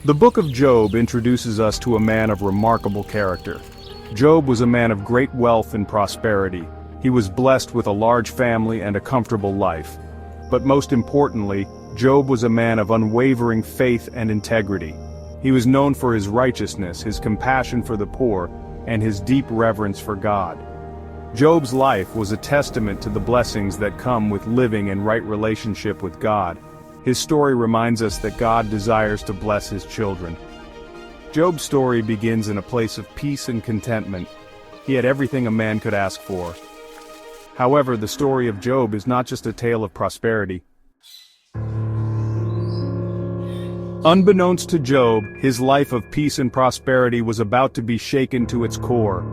The book of Job introduces us to a man of remarkable character. Job was a man of great wealth and prosperity. He was blessed with a large family and a comfortable life. But most importantly, Job was a man of unwavering faith and integrity. He was known for his righteousness, his compassion for the poor, and his deep reverence for God. Job's life was a testament to the blessings that come with living in right relationship with God. His story reminds us that God desires to bless his children. Job's story begins in a place of peace and contentment. He had everything a man could ask for. However, the story of Job is not just a tale of prosperity. Unbeknownst to Job, his life of peace and prosperity was about to be shaken to its core.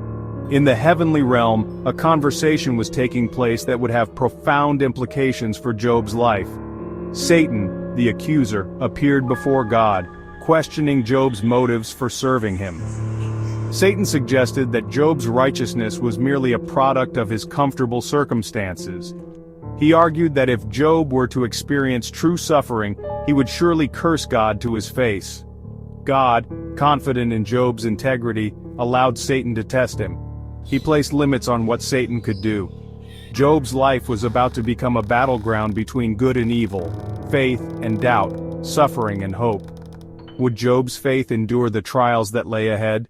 In the heavenly realm, a conversation was taking place that would have profound implications for Job's life. Satan, the accuser, appeared before God, questioning Job's motives for serving him. Satan suggested that Job's righteousness was merely a product of his comfortable circumstances. He argued that if Job were to experience true suffering, he would surely curse God to his face. God, confident in Job's integrity, allowed Satan to test him. He placed limits on what Satan could do. Job's life was about to become a battleground between good and evil, faith and doubt, suffering and hope. Would Job's faith endure the trials that lay ahead?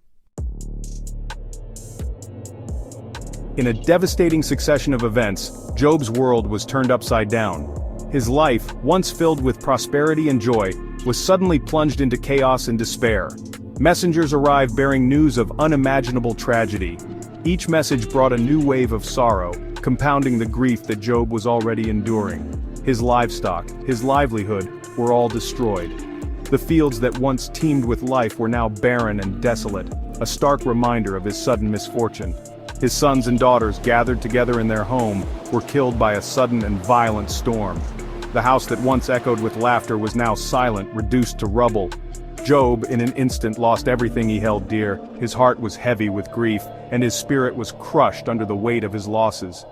In a devastating succession of events, Job's world was turned upside down. His life, once filled with prosperity and joy, was suddenly plunged into chaos and despair. Messengers arrived bearing news of unimaginable tragedy. Each message brought a new wave of sorrow, compounding the grief that Job was already enduring. His livestock, his livelihood, were all destroyed. The fields that once teemed with life were now barren and desolate, a stark reminder of his sudden misfortune. His sons and daughters, gathered together in their home, were killed by a sudden and violent storm. The house that once echoed with laughter was now silent, reduced to rubble. Job, in an instant, lost everything he held dear. His heart was heavy with grief, and his spirit was crushed under the weight of his losses.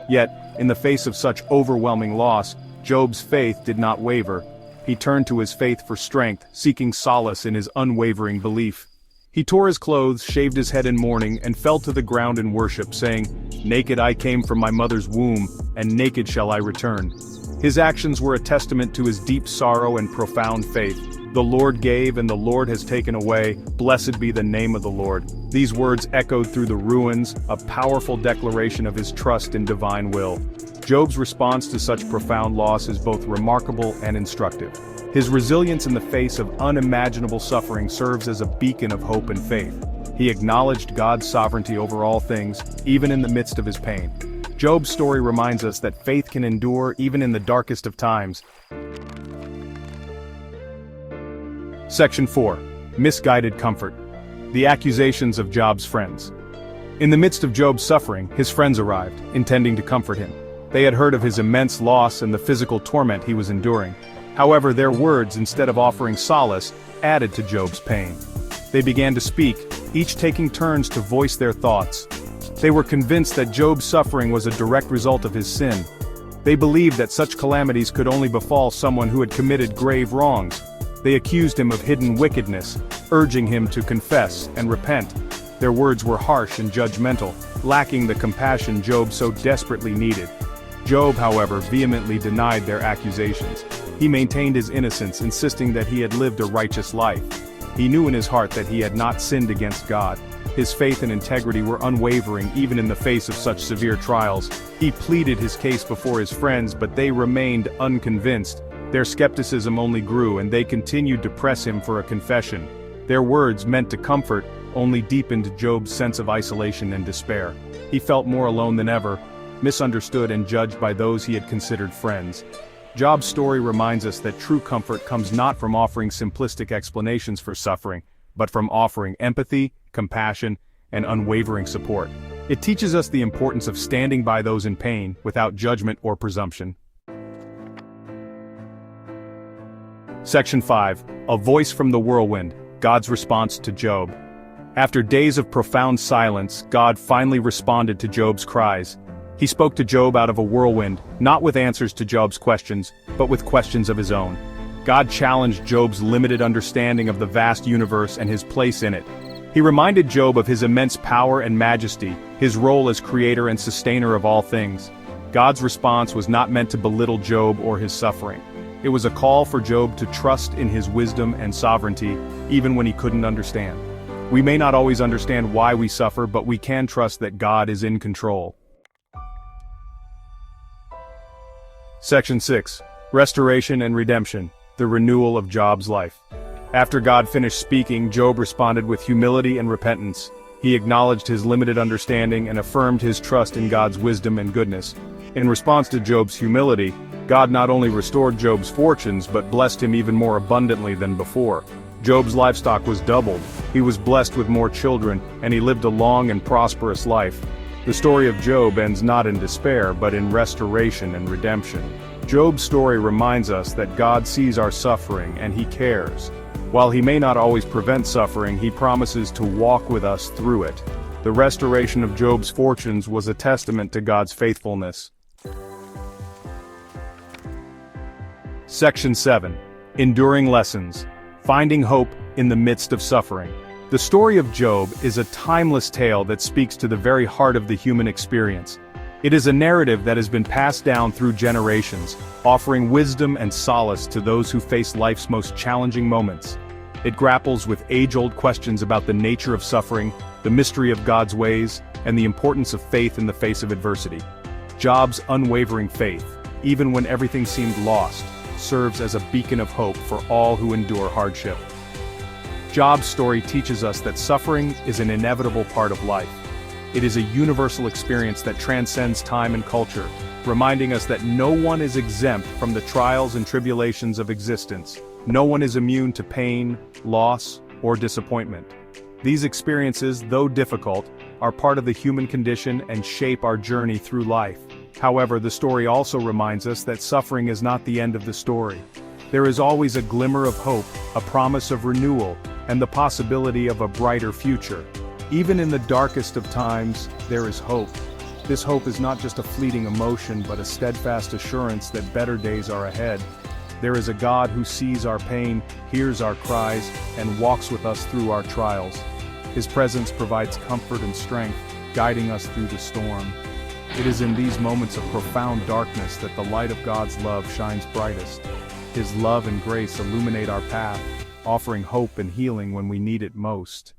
Yet, in the face of such overwhelming loss, Job's faith did not waver. He turned to his faith for strength, seeking solace in his unwavering belief. He tore his clothes, shaved his head in mourning, and fell to the ground in worship, saying, "Naked I came from my mother's womb, and naked shall I return." His actions were a testament to his deep sorrow and profound faith. "The Lord gave and the Lord has taken away, blessed be the name of the Lord." These words echoed through the ruins, a powerful declaration of his trust in divine will. Job's response to such profound loss is both remarkable and instructive. His resilience in the face of unimaginable suffering serves as a beacon of hope and faith. He acknowledged God's sovereignty over all things, even in the midst of his pain. Job's story reminds us that faith can endure even in the darkest of times. Section 4. Misguided Comfort. The accusations of Job's friends. In the midst of Job's suffering, his friends arrived, intending to comfort him. They had heard of his immense loss and the physical torment he was enduring. However, their words, instead of offering solace, added to Job's pain. They began to speak, each taking turns to voice their thoughts. They were convinced that Job's suffering was a direct result of his sin. They believed that such calamities could only befall someone who had committed grave wrongs. They accused him of hidden wickedness, urging him to confess and repent. Their words were harsh and judgmental, lacking the compassion Job so desperately needed. Job, however, vehemently denied their accusations. He maintained his innocence, insisting that he had lived a righteous life. He knew in his heart that he had not sinned against God. His faith and integrity were unwavering even in the face of such severe trials. He pleaded his case before his friends, but they remained unconvinced. Their skepticism only grew, and they continued to press him for a confession. Their words, meant to comfort, only deepened Job's sense of isolation and despair. He felt more alone than ever, misunderstood and judged by those he had considered friends. Job's story reminds us that true comfort comes not from offering simplistic explanations for suffering, but from offering empathy, compassion, and unwavering support. It teaches us the importance of standing by those in pain, without judgment or presumption. Section 5. A Voice from the Whirlwind, God's Response to Job. After days of profound silence, God finally responded to Job's cries. He spoke to Job out of a whirlwind, not with answers to Job's questions, but with questions of his own. God challenged Job's limited understanding of the vast universe and his place in it. He reminded Job of his immense power and majesty, his role as creator and sustainer of all things. God's response was not meant to belittle Job or his suffering. It was a call for Job to trust in his wisdom and sovereignty, even when he couldn't understand. We may not always understand why we suffer, but we can trust that God is in control. Section 6. Restoration and Redemption, the renewal of Job's life. After God finished speaking, Job responded with humility and repentance. He acknowledged his limited understanding and affirmed his trust in God's wisdom and goodness. In response to Job's humility, God not only restored Job's fortunes but blessed him even more abundantly than before. Job's livestock was doubled, he was blessed with more children, and he lived a long and prosperous life. The story of Job ends not in despair but in restoration and redemption. Job's story reminds us that God sees our suffering and he cares. While he may not always prevent suffering, he promises to walk with us through it. The restoration of Job's fortunes was a testament to God's faithfulness. Section 7. Enduring Lessons. Finding Hope in the Midst of Suffering. The story of Job is a timeless tale that speaks to the very heart of the human experience. It is a narrative that has been passed down through generations, offering wisdom and solace to those who face life's most challenging moments. It grapples with age-old questions about the nature of suffering, the mystery of God's ways, and the importance of faith in the face of adversity. Job's unwavering faith, even when everything seemed lost, serves as a beacon of hope for all who endure hardship. Job's story teaches us that suffering is an inevitable part of life. It is a universal experience that transcends time and culture, reminding us that no one is exempt from the trials and tribulations of existence. No one is immune to pain, loss, or disappointment. These experiences, though difficult, are part of the human condition and shape our journey through life. However, the story also reminds us that suffering is not the end of the story. There is always a glimmer of hope, a promise of renewal, and the possibility of a brighter future. Even in the darkest of times, there is hope. This hope is not just a fleeting emotion but a steadfast assurance that better days are ahead. There is a God who sees our pain, hears our cries, and walks with us through our trials. His presence provides comfort and strength, guiding us through the storm. It is in these moments of profound darkness that the light of God's love shines brightest. His love and grace illuminate our path, offering hope and healing when we need it most.